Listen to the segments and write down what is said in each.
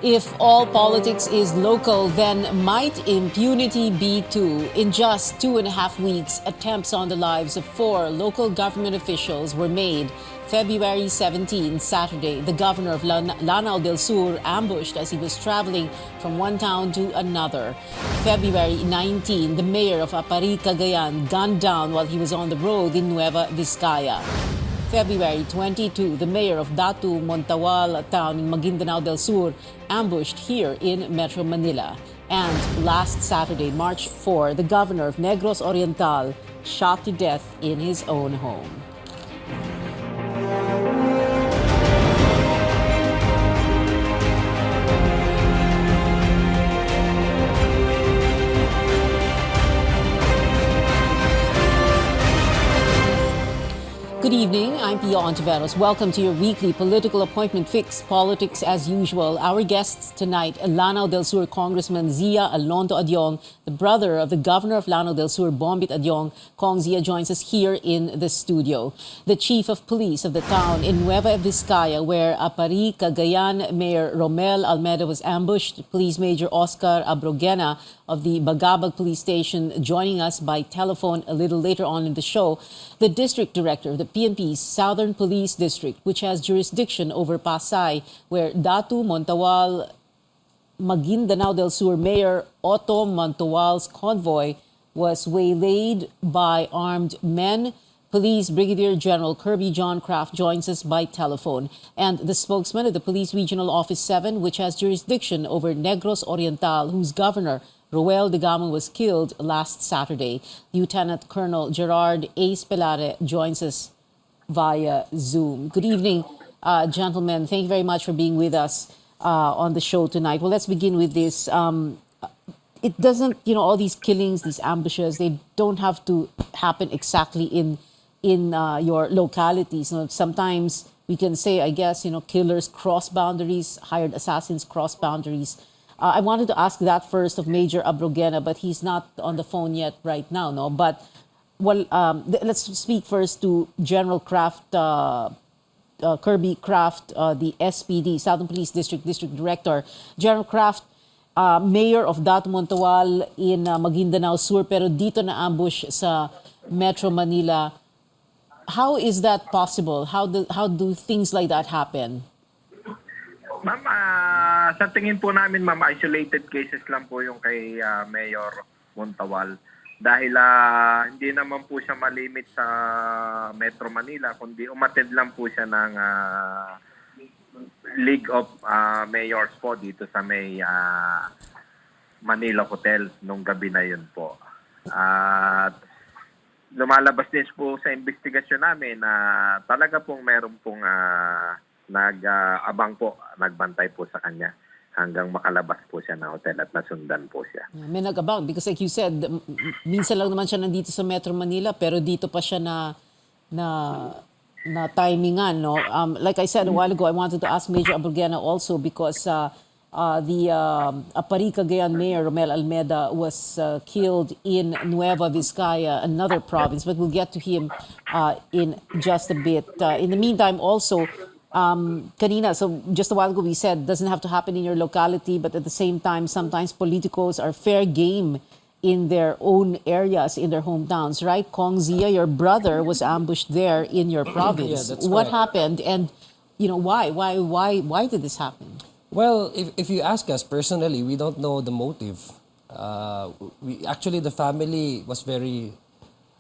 If all politics is local, then might impunity be too? In just 2.5 weeks, attempts on the lives of 4 local government officials were made. February 17, Saturday, the governor of Lanao del Sur ambushed as he was traveling from one town to another. February 19, the mayor of Appari, Cagayan, gunned down while he was on the road in Nueva Vizcaya. February 22, the mayor of Datu Montawal town in Maguindanao del Sur ambushed here in Metro Manila. And last Saturday, March 4, the governor of Negros Oriental shot to death in his own home. Good evening, I'm Pia Ontiveros. Welcome to your weekly political appointment fix, Politics as Usual. Our guests tonight, Lanao del Sur Congressman Zia Alonto Adyong, the brother of the governor of Lanao del Sur, Bombit Adyong. Kong Zia joins us here in the studio. The chief of police of the town in Nueva Vizcaya, where Appari, Cagayan Mayor Romel Almeida was ambushed. Police Major Oscar Abrogena of the Bagabag Police Station joining us by telephone a little later on in the show. The district director of the PNP's Southern Police District, which has jurisdiction over Pasay, where Datu Montawal, Maguindanao del Sur Mayor Datu Montawal's convoy was waylaid by armed men. Police Brigadier General Kirby John Kraft joins us by telephone. And the spokesman of the Police Regional Office 7, which has jurisdiction over Negros Oriental, whose governor, Roel de Gamon, was killed last Saturday. Lieutenant Colonel Gerard A. Spelare joins us via Zoom. Good evening, gentlemen. Thank you very much for being with us on the show tonight. Well, let's begin with this. It doesn't, all these killings, these ambushes, they don't have to happen exactly in your localities. Sometimes we can say, I guess, killers cross boundaries, hired assassins cross boundaries. I wanted to ask that first of Major Abrogena, but he's not on the phone yet right now, no? But, well, let's speak first to General Kraft, Kirby Kraft, the SPD, Southern Police District Director. General Kraft, Mayor of Datu Montawal in Maguindanao Sur, pero dito na ambush sa Metro Manila. How is that possible? How do things like that happen? Ma'am, sa tingin po namin, ma'am, isolated cases lang po yung kay Mayor Montawal. Dahil hindi naman po siya malimit sa Metro Manila, kundi umattend lang po siya ng League of Mayors po dito sa may Manila Hotel nung gabi na yun po. At lumalabas din po sa investigasyon namin na talaga pong meron pong nag-abang po, nagbantay po sa kanya hanggang makalabas po siya ng hotel at nasundan po siya. May nag-abang because like you said, minsan lang naman siya nandito sa Metro Manila pero dito pa siya na timingan, no? Like I said a while ago, I wanted to ask Major Abrogena also because the Appari Cagayan Mayor Romel Almeida was killed in Nueva Vizcaya, another province, but we'll get to him in just a bit. In the meantime, also, kanina, so just a while ago we said doesn't have to happen in your locality, but at the same time, sometimes politicos are fair game in their own areas, in their hometowns, right? Kong Zia, your brother was ambushed there in your province. Yeah, that's what correct. happened, and why did this happen? Well, if you ask us personally, we don't know the motive. The family was very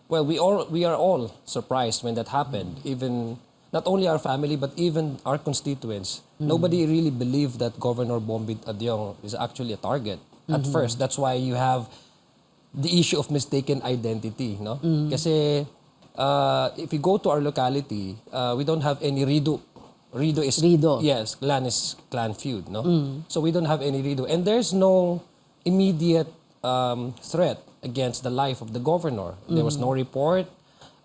well. We are all surprised when that happened. Even not only our family, but even our constituents. Nobody really believed that Governor Bombit Adyong is actually a target at first. That's why you have the issue of mistaken identity, no? Kasi if you go to our locality, we don't have any Rido. Rido is yes, clan feud, no? So we don't have any Rido, and there's no immediate threat against the life of the governor. There was no report.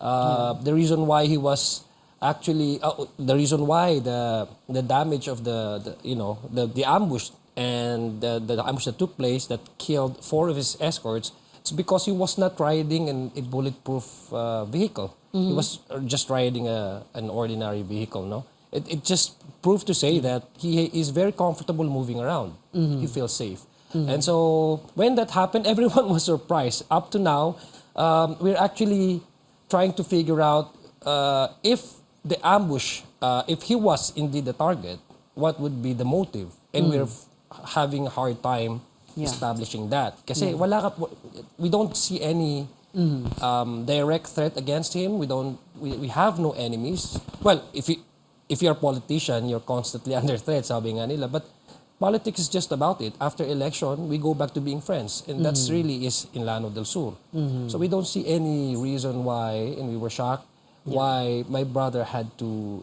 The reason why he was actually the reason why the damage of the ambush and the ambush that took place that killed 4 of his escorts, it's because he was not riding a bulletproof vehicle. He was just riding an ordinary vehicle, no? it just proved to say that he is very comfortable moving around. He feels safe. And so when that happened, everyone was surprised. Up to now, we're actually trying to figure out if the ambush, if he was indeed the target, what would be the motive? And we're having a hard time establishing that. Kasi we don't see any direct threat against him. We have no enemies. Well, if you're a politician, you're constantly under threat, sabi nga nila. But politics is just about it. After election, we go back to being friends. And that's really is in Lanao del Sur. So we don't see any reason why, and we were shocked, why my brother had to,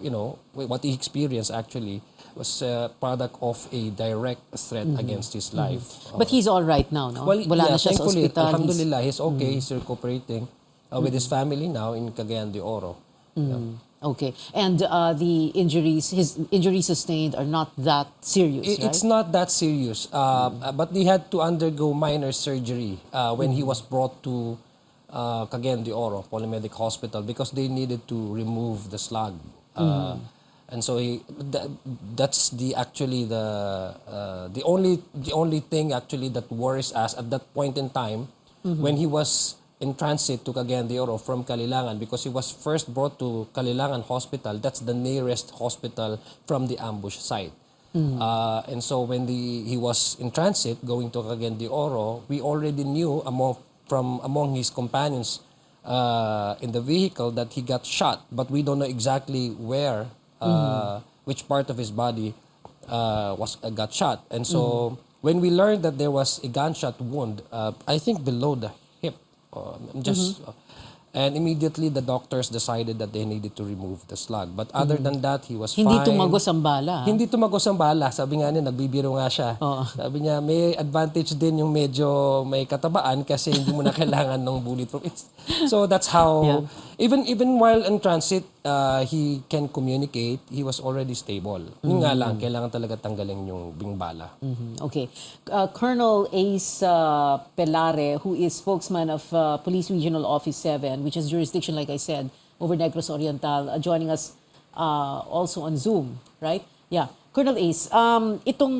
what he experienced actually was a product of a direct threat against his life. But he's all right now, no? Well, Wala na siya sa thankfully, ospital. alhamdulillah, he's okay. He's recuperating with his family now in Cagayan de Oro. Okay. And his injuries sustained are not that serious, right? It's not that serious, but he had to undergo minor surgery when he was brought to Cagayan de Oro Polymedic Hospital because they needed to remove the slug. And so that's the only thing actually that worries us at that point in time when he was in transit to Cagayan de Oro from Kalilangan, because he was first brought to Kalilangan Hospital. That's the nearest hospital from the ambush site. And so when he was in transit going to Cagayan de Oro, we already knew among his companions in the vehicle that he got shot, but we don't know exactly where, which part of his body got shot. And so when we learned that there was a gunshot wound, I think below the hip, and immediately the doctors decided that they needed to remove the slug. But other than that, he was Hindi fine. tumagos ang bala. Hindi tumagos ang bala. Sabi nga niya, nagbibiro nga siya. Sabi niya, may advantage din yung medyo may katabaan kasi hindi mo na kailangan ng bulletproof. So that's how, even while in transit, he can communicate. He was already stable. Yun nga lang, kailangan talaga tanggalin yung bala. Okay. Colonel Ace Pelare, who is spokesman of Police Regional Office 7, which has jurisdiction, like I said, over Negros Oriental, joining us also on Zoom, right? Yeah. Colonel Ace, itong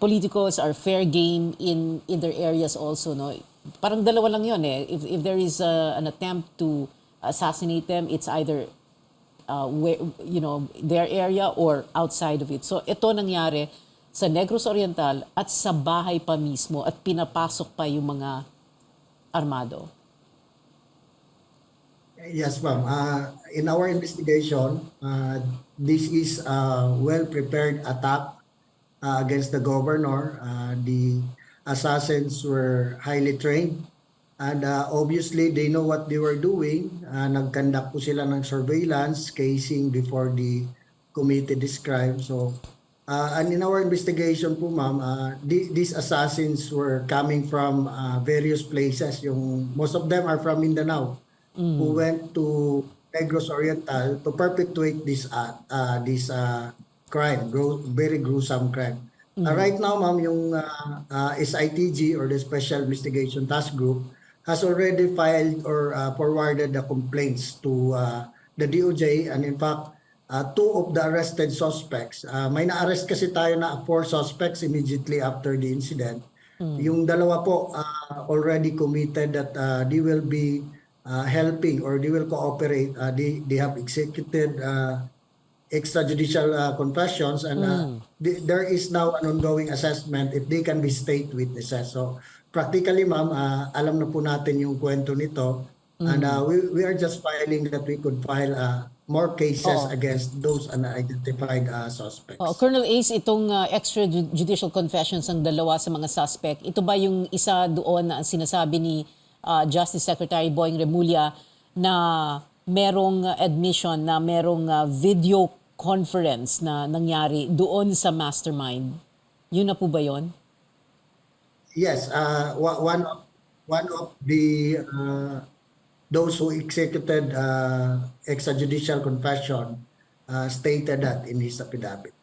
politicos are fair game in their areas also, no? Parang dalawa lang yun eh. If there is an attempt to assassinate them, it's either their area or outside of it. So ito nangyari sa Negros Oriental at sa bahay pa mismo at pinapasok pa yung mga armado. Yes, ma'am. In our investigation, this is a well-prepared attack against the governor. The assassins were highly trained and obviously they know what they were doing. Nag-conduct po sila ng surveillance, casing before they committed this crime. So, and in our investigation po, ma'am, these assassins were coming from various places. Most of them are from Mindanao. Who went to Negros Oriental to perpetuate this crime, very gruesome crime. Right now, ma'am, yung SITG or the Special Investigation Task Group has already filed or forwarded the complaints to the DOJ, and in fact, 2 of the arrested suspects. May na-arrest kasi tayo na 4 suspects immediately after the incident. Yung dalawa po already committed that they will be helping or they will cooperate. They have executed extrajudicial confessions, and there is now an ongoing assessment if they can be state witnesses. So practically, ma'am, alam na po natin yung kwento nito, and we are just filing that we could file more cases against those unidentified suspects. Colonel Ace, itong extrajudicial confessions ng dalawa sa mga suspect, ito ba yung isa doon na sinasabi ni Justice Secretary Boying Remulla na merong admission na merong video conference na nangyari doon sa mastermind? Yun na po ba yun? Yes, one of the those who executed extrajudicial confession stated that in his affidavit.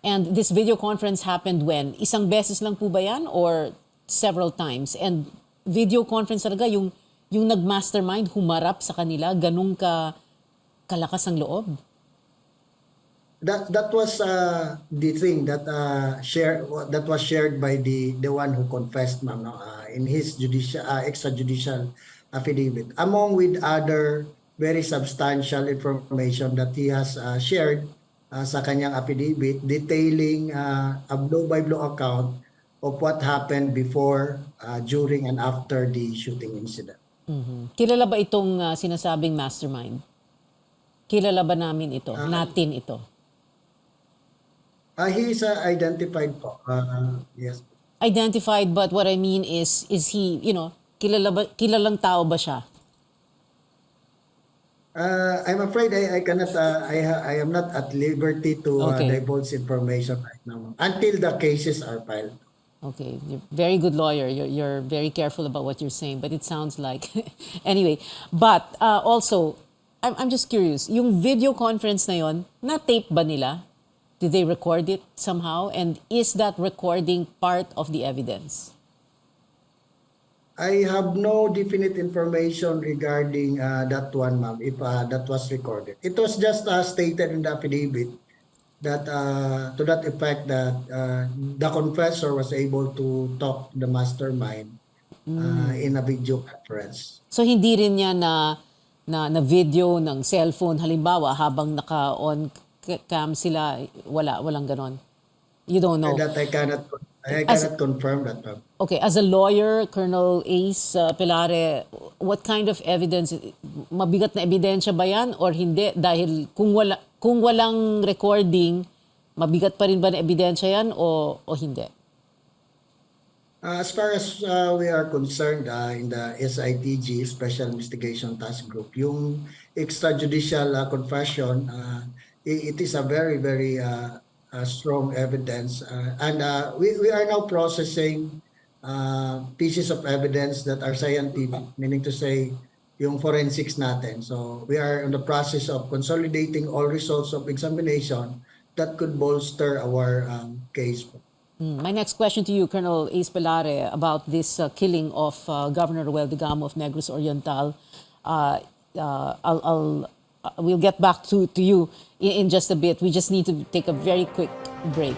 And this video conference happened when? Isang beses lang po ba yan or several times? And video conference talaga, yung nag-mastermind humarap sa kanila, ganun kalakas ang loob? that was the thing that that was shared by the one who confessed, ma'am, no, in his judicial extrajudicial affidavit, among with other very substantial information that he has shared sa kanyang affidavit, detailing a blow by blow account of what happened before, during and after the shooting incident. Kilala ba itong sinasabing mastermind? Kilala ba namin ito? Natin ito? He is identified po. Yes. Identified, but what I mean is he, kilalang tao ba siya? I'm afraid I cannot. I am not at liberty to Okay. divulge information right now until the cases are filed. Okay, you're a very good lawyer. You're very careful about what you're saying, but it sounds like anyway. But also, I'm just curious. Yung video conference na yon, na-tape ba nila? Did they record it somehow? And is that recording part of the evidence? I have no definite information regarding that one, ma'am, if that was recorded. It was just stated in the affidavit that to that effect that the confessor was able to talk to the mastermind in a video conference. So hindi rin niya na video ng cellphone halimbawa habang naka-on cam sila, walang ganon. You don't know. That I cannot confirm that, ma'am. Okay, as a lawyer, Colonel Ace Pilare, what kind of evidence, mabigat na ebidensya ba yan or hindi? Dahil kung walang recording, mabigat pa rin ba na ebidensya yan o hindi? As far as we are concerned in the SITG, Special Investigation Task Group, yung extrajudicial confession, it is a very, very strong evidence. And we are now processing pieces of evidence that are scientific, meaning to say, yung forensics natin. So we are in the process of consolidating all results of examination that could bolster our case. My next question to you, Colonel Ace Pilare, about this killing of Governor Ruel Digamo of Negros Oriental. We'll get back to you in just a bit. We just need to take a very quick break.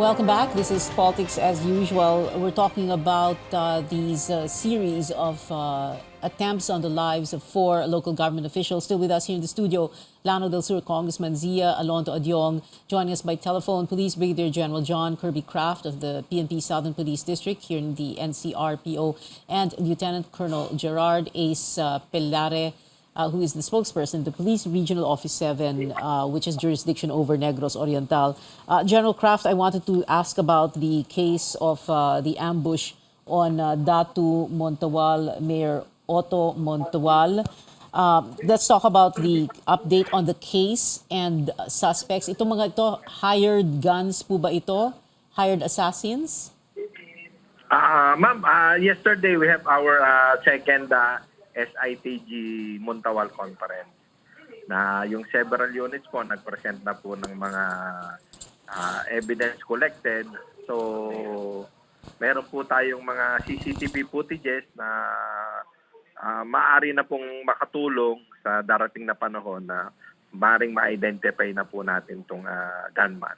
Welcome back. This is Politics as Usual. We're talking about these series of attempts on the lives of 4 local government officials. Still with us here in the studio, Lanao del Sur Congressman Zia Alonto Adyong. Joining us by telephone, Police Brigadier General John Kirby Craft of the PNP Southern Police District here in the NCRPO, and Lieutenant Colonel Gerard Ace Pilare, who is the spokesperson, the Police Regional Office 7, which has jurisdiction over Negros Oriental. General Craft, I wanted to ask about the case of the ambush on Datu Montawal, Mayor Otto Montawal. Let's talk about the update on the case and suspects. Itong mga ito, hired guns po ba ito? Hired assassins? Ma'am, yesterday we have our second SITG Montawal Conference na yung several units po nag-present na po ng mga evidence collected. So, meron po tayong mga CCTV footages na maaari na pong makatulong sa darating na panahon na maaaring ma-identify na po natin itong gunman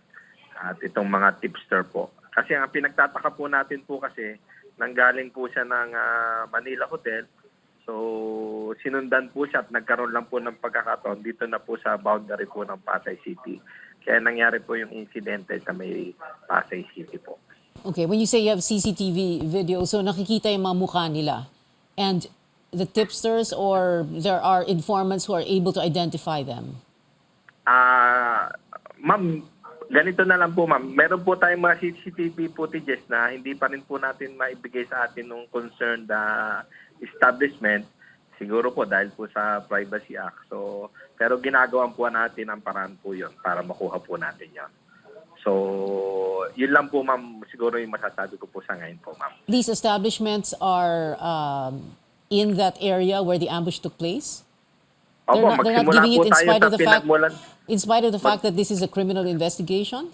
at itong mga tipster po. Kasi ang pinagtataka po natin po kasi nanggaling po siya ng Manila Hotel. So, sinundan po siya at nagkaroon lang po ng pagkakataon dito na po sa boundary po ng Pasay City. Kaya nangyari po yung insidente sa may Pasay City po. Okay, when you say you have CCTV video, so nakikita yung mga mukha nila. And the tipsters or there are informants who are able to identify them? Ma'am, ganito na lang po ma'am. Meron po tayong mga CCTV footages na hindi pa rin po natin maibigay sa atin ng concerned establishment. Siguro po dahil po sa Privacy Act. So, pero ginagawan po natin ang paraan po yun para makuha po natin yan. So, yun lang po ma'am, siguro yung masasabi ko po sa ngayon po ma'am. These establishments are in that area where the ambush took place? Opo, They're not magsimula giving po it tayo sa pinagmulan. in spite of the fact that this is a criminal investigation?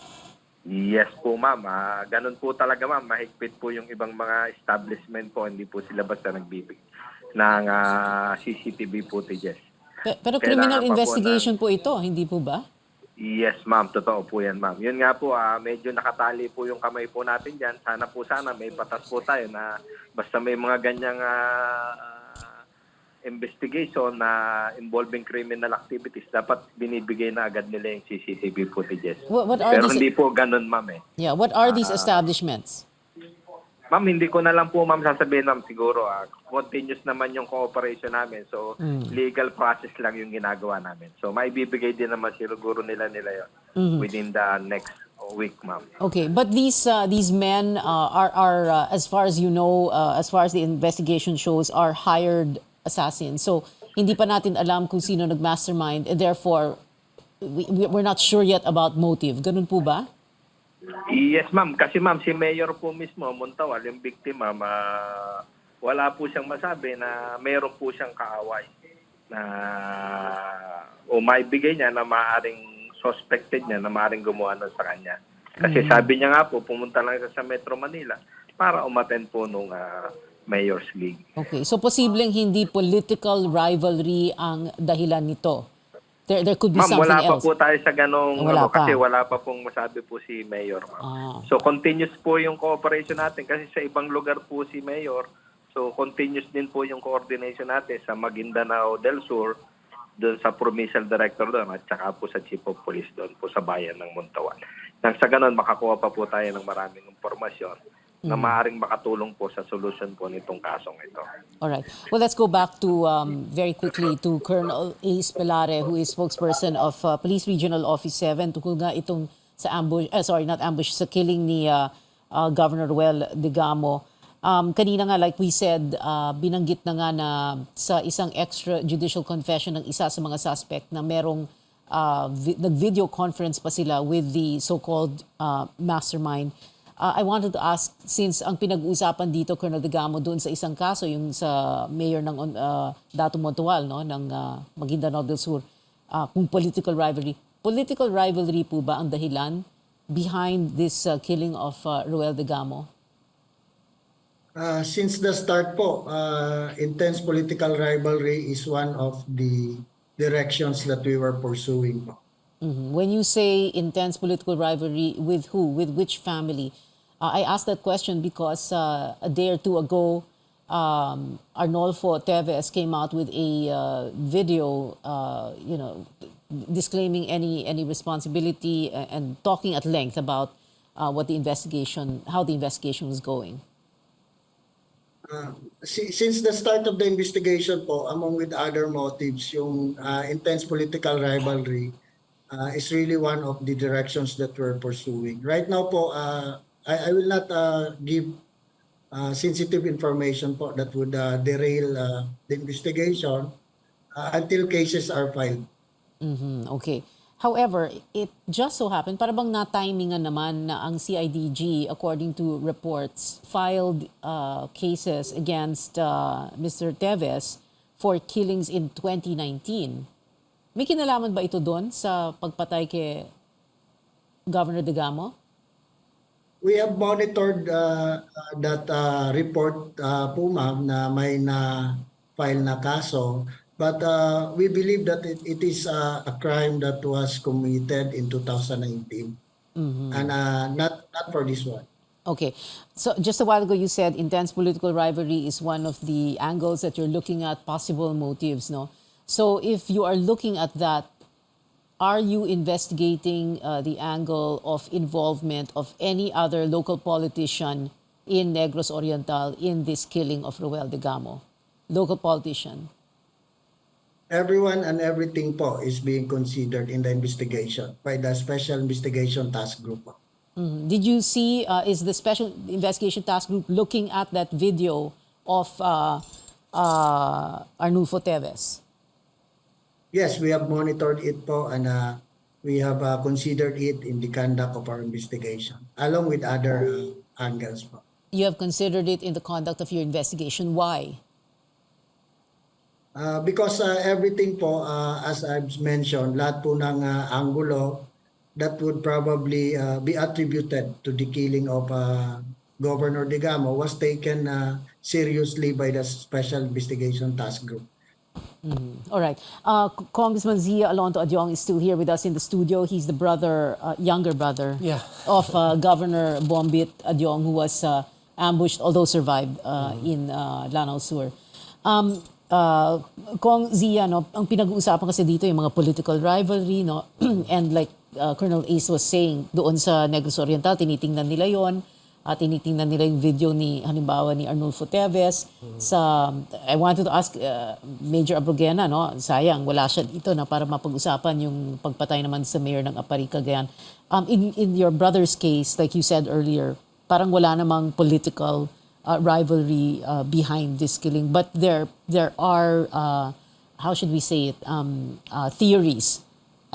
Yes po, ma'am. Ganun po talaga, ma'am. Mahigpit po yung ibang mga establishment po. Hindi po sila basta nagbibigay ng CCTV footages. Pero criminal Kailangan pa po investigation po ito, hindi po ba? Yes, ma'am. Totoo po yan, ma'am. Yun nga po, medyo nakatali po yung kamay po natin dyan. Sana may patas po tayo na basta may mga ganyang investigation na involving criminal activities, dapat binibigay na agad nila yung CCTV footages. What are Pero these? hindi po ganun, ma'am eh. Yeah, what are these establishments? Ma'am, hindi ko na lang po, ma'am, sasabihin, ma'am, siguro, continuous naman yung cooperation namin. So, legal process lang yung ginagawa namin. So, maibibigay din naman siguro nila yun within the next week, ma'am. Okay, but these men are as far as you know, as far as the investigation shows, are hired assassins. So, hindi pa natin alam kung sino nag-mastermind, and therefore, we're not sure yet about motive. Ganun po ba? Yes, ma'am. Kasi, ma'am, si Mayor po mismo, Montawal, yung biktima, wala po siyang masabi na mayroon po siyang kaaway na o maibigay niya na maaring suspected niya na maaring gumawa nun sa kanya. Kasi sabi niya nga po, pumunta lang siya sa Metro Manila para umattend po nung Mayor's League. Okay, so posibleng hindi political rivalry ang dahilan nito. There could be Ma'am, something wala pa else. po tayo sa ganong, Wala pa. kasi wala pa pong masabi po si Mayor, ma'am. So, continuous po yung cooperation natin kasi sa ibang lugar po si Mayor. So, continuous din po yung coordination natin sa Maguindanao del Sur, doon sa Provincial Director doon, at saka po sa Chief of Police doon po sa bayan ng Montawal. Nang sa ganon, makakuha pa po tayo ng maraming impormasyon na maaaring makatulong po sa solusyon po nitong kasong ito. All right. Well, let's go back to very quickly to Colonel Ace Pelare, who is spokesperson of Police Regional Office 7, tungkol nga itong sa sa killing ni Governor Ruel Digamo. Kanina nga, like we said, binanggit na nga na sa isang extrajudicial confession ng isa sa mga suspect na merong nag-video conference pa sila with the so-called mastermind. I wanted to ask, since ang pinag-uusapan dito, Colonel Digamo, doon sa isang kaso, yung sa mayor ng Datu Montawal, no, ng Maguindanao del Sur, kung political rivalry po ba ang dahilan behind this killing of Ruel Digamo? Since the start po, intense political rivalry is one of the directions that we were pursuing po. When you say intense political rivalry, with who? With which family? I asked that question because a day or two ago, Arnolfo Teves came out with a video, disclaiming any responsibility and talking at length about how the investigation was going. Since the start of the investigation po, among with other motives, yung intense political rivalry is really one of the directions that we're pursuing. Right now po, I will not give sensitive information po that would derail the investigation until cases are filed. Okay. However, it just so happened, para bang na-timingan naman na ang CIDG, according to reports, filed cases against Mr. Teves for killings in 2019. May kinalaman ba ito doon sa pagpatay kay Governor Digamo? We have monitored that report po, ma'am, na may na-file na kaso. But we believe that it is a crime that was committed in 2019. And not for this one. Okay. So just a while ago you said intense political rivalry is one of the angles that you're looking at, possible motives, no? So if you are looking at that, are you investigating the angle of involvement of any other local politician in Negros Oriental in this killing of Ruel Digamo? Local politician. Everyone and everything po is being considered in the investigation by the Special Investigation Task Group. Did you see, is the Special Investigation Task Group looking at that video of Arnulfo Teves? Yes, we have monitored it po, and we have considered it in the conduct of our investigation, along with other angles po. You have considered it in the conduct of your investigation. Why? Because everything po, as I've mentioned, lahat po ng anggulo that would probably be attributed to the killing of Governor Digamo was taken seriously by the Special Investigation Task Group. All right. Congressman Zia Alonto Adyong is still here with us in the studio. He's the brother, younger brother Yeah. of Governor Bombit Adyong, who was ambushed, although survived in Lanao del Sur. Kong Zia, no, ang pinag-uusapan kasi dito yung mga political rivalry, no? And like Colonel Ace was saying, doon sa Negros Oriental, tinitingnan nila yon. Tinitingnan nila yung video ni, halimbawa, ni Arnulfo Teves. I wanted to ask Major Abrogena, no? Sayang, wala siya dito na para mapag-usapan yung pagpatay naman sa mayor ng Appari, Cagayan. In your brother's case, like you said earlier, parang wala namang political rivalry behind this killing. But there are, how should we say it, theories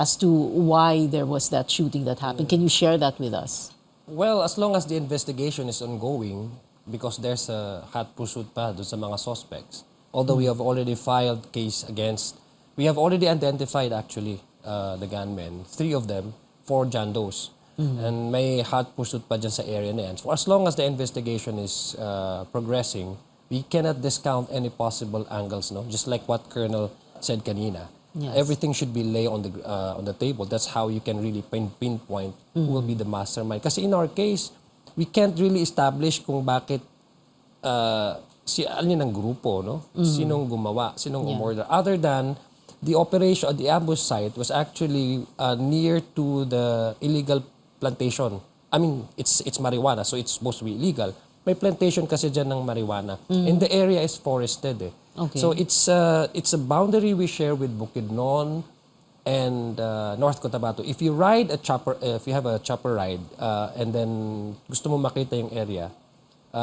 as to why there was that shooting that happened. Can you share that with us? Well, as long as the investigation is ongoing, because there's a hot pursuit pa doon sa mga suspects. Although we have already filed case against, we have already identified actually the gunmen, 3 of them, 4 Jandos. And may hot pursuit pa dyan sa area na yan. So as long as the investigation is progressing, we cannot discount any possible angles, no? Just like what Colonel said kanina. Yes. Everything should be laid on the table. That's how you can really pinpoint who will be the mastermind. Kasi in our case, we can't really establish kung bakit alin ang grupo, no? Sinong gumawa, sinong umorder. Other than the operation at the ambush site was actually near to the illegal plantation. I mean, it's marijuana, so it's supposed to be illegal. May plantation kasi dyan ng marijuana. And the area is forested eh. Okay. So it's a boundary we share with Bukidnon and North Cotabato. If you ride a chopper, if you have a chopper ride, and then gusto mo makita yung area,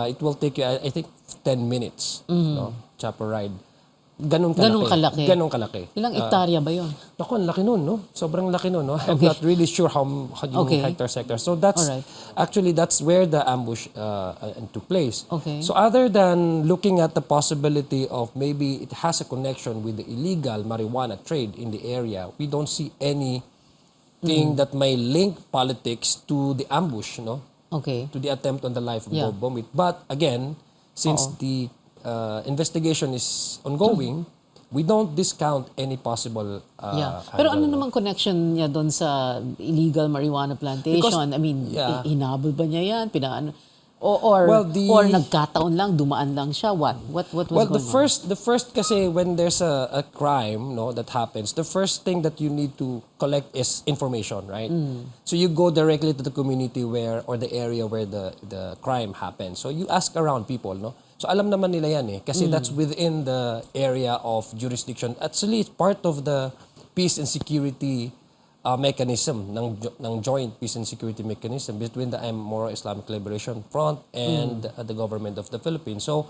it will take you, I think, 10 minutes. No? Chopper ride. Ganun kalaki. Ganun kalaki. Ilang hektarya ba yun? Naku, ang laki nun, no? Sobrang laki nun, no? I'm not really sure how yung hectare. So that's, actually, that's where the ambush took place. Okay. So other than looking at the possibility of maybe it has a connection with the illegal marijuana trade in the area, we don't see anything that may link politics to the ambush, no? Okay. To the attempt on the life of Bob Bombit. But again, since the investigation is ongoing, we don't discount any possible Pero ano namang connection niya doon sa illegal marijuana plantation? Because, I mean, hinabol ba niya yan? Or nagkataon lang, dumaan lang siya? What was going on? The first kasi when there's a crime, no, that happens, the first thing that you need to collect is information, right? So you go directly to the community or the area where the crime happened. So you ask around people, no? So alam naman nila yan eh, kasi that's within the area of jurisdiction. Actually, it's part of the peace and security mechanism ng joint peace and security mechanism between the Moro Islamic Liberation Front and the government of the Philippines. So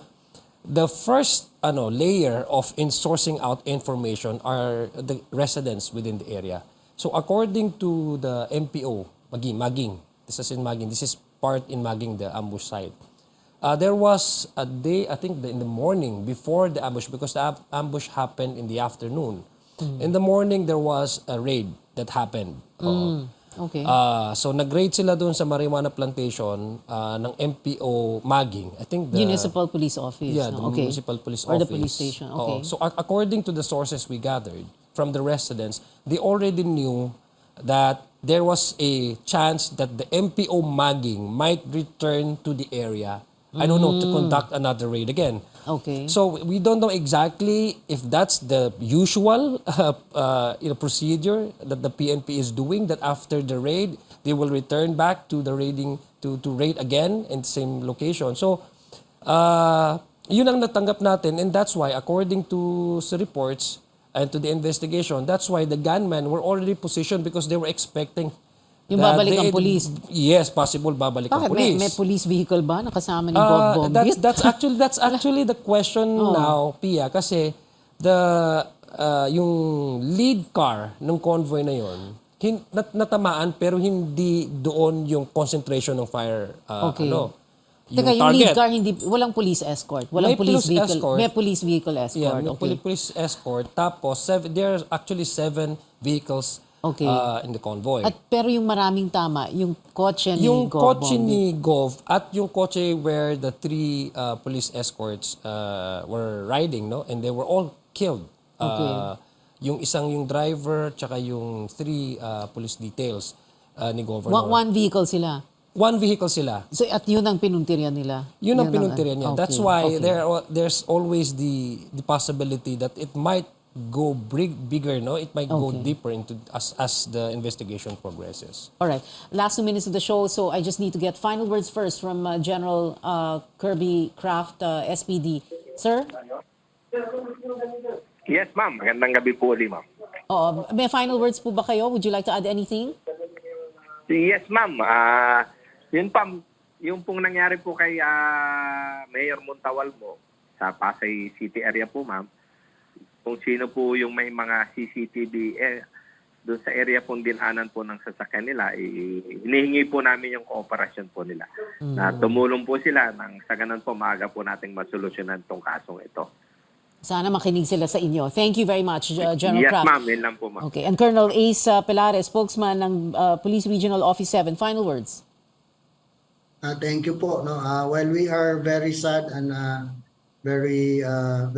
the first layer of sourcing out information are the residents within the area. So according to the MPO, Maging, this is in Maging, this is part in Maging, the ambush site. There was a day, I think in the morning before the ambush, because the ambush happened in the afternoon. In the morning, there was a raid that happened. Okay. So nag-raid sila doon sa marijuana plantation ng MPO Maging. I think the Municipal Police Office. Yeah, the Municipal Police Office. Or the police station. Okay. So according to the sources we gathered from the residents, they already knew that there was a chance that the MPO Maging might return to the area, I don't know, to conduct another raid again. Okay. So we don't know exactly if that's the usual procedure that the PNP is doing, that after the raid, they will return back to the raiding, to raid again in the same location. So yun ang natanggap natin, and that's why, according to the reports and to the investigation, that's why the gunmen were already positioned because they were expecting yung babalik ang police. Yes, possible babalik ang police. May police vehicle ba nakasama ni Bob Bombit? That's actually the question now, Pia, kasi yung lead car ng convoy na yon natamaan pero hindi doon yung concentration ng fire Teka, yung lead car, walang police escort. Walang police vehicle. Escort. May police vehicle escort. Yeah, may police escort. Tapos, there are actually 7 vehicles Okay. in the convoy. Pero yung maraming tama, yung kotse ni Yung Gov. kotse ni Gov at yung kotse where the 3 police escorts were riding, no, and they were all killed. Okay. Yung driver tsaka yung 3 police details ni Governor. One vehicle sila. One vehicle sila. So at yun ang pinuntiryan nila. Yun ang pinuntiryan niya. Okay, That's why okay. there's always the possibility that it might go bigger, no? It might go deeper into as the investigation progresses. All right. Last 2 minutes of the show, so I just need to get final words first from General Kirby Kraft, SPD. Sir? Yes, ma'am. Magandang gabi po ulit, ma'am. May final words po ba kayo? Would you like to add anything? Yes, ma'am. Yun pa, yung pong nangyari po kay Mayor Montawal mo sa Pasay City area po, ma'am, kung sino po yung may mga CCTV doon sa area pong dinanan po ng sasakyan nila, hinihingi po namin yung kooperasyon po nila. Na tumulong po sila nang sa ganun po maaga po nating masolusyonan tong kasong ito. Sana makinig sila sa inyo. Thank you very much, General Yes, Kraft. ma'am. Yun lang po, ma'am. Okay. And Colonel Ace Pelare, spokesman ng Police Regional Office 7. Final words. Thank you po. No, while we are very sad and we are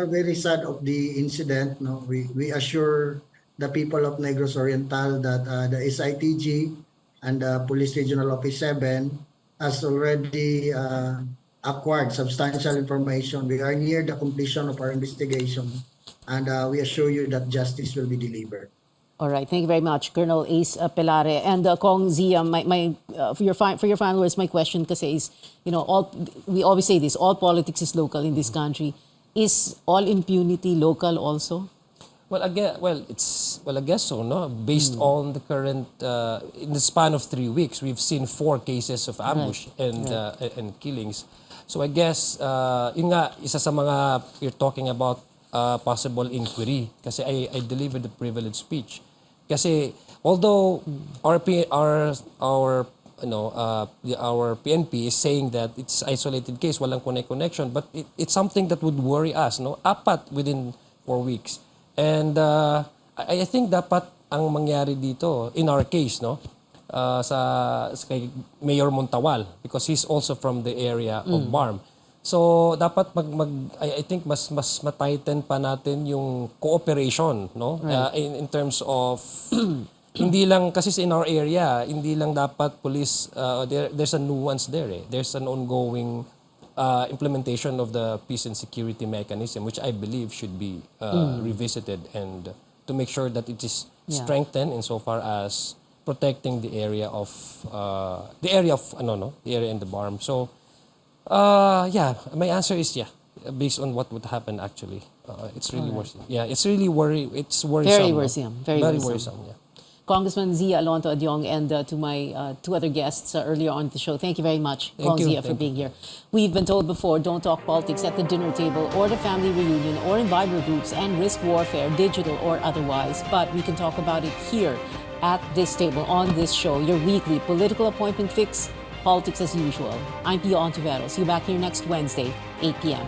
very sad of the incident, no, we assure the people of Negros Oriental that the SITG and the Police Regional Office 7 has already acquired substantial information. We are near the completion of our investigation, and we assure you that justice will be delivered. All right. Thank you very much, Colonel Ace Pelare. And Kong Zia, for your final words, my question kasi is, we always say this, all politics is local in this country. Is all impunity local also? Well, I guess so, no? Based on the current, in the span of 3 weeks, we've seen 4 cases of ambush and killings. So I guess, yun nga, isa sa mga you're talking about possible inquiry. Kasi I delivered the privileged speech. Kasi although our PNP is saying that it's isolated case, walang connection, but it's something that would worry us, no? 4 within 4 weeks. And I think dapat ang mangyari dito in our case, no, sa kay Mayor Montawal, because he's also from the area of BARM. So dapat I think mas ma-tighten pa natin yung cooperation, no, in terms of hindi lang kasi in our area, hindi lang dapat police, there's a nuance there. There's an ongoing implementation of the peace and security mechanism, which I believe should be revisited, and to make sure that it is strengthened insofar as protecting the area in the BARM. So, my answer is based on what would happen actually. It's really worrisome. Yeah, it's really it's worrisome. Very worrisome. Very worrisome. Yeah. Congressman Zia Alonto Adyong, and to my 2 other guests earlier on the show. Thank you very much, Kong Zia, for being here. We've been told before, don't talk politics at the dinner table or the family reunion or in Viber groups and risk warfare, digital or otherwise. But we can talk about it here at this table on this show, your weekly political appointment fix, politics as usual. I'm Pia Ontiveros. See you back here next Wednesday, 8 p.m.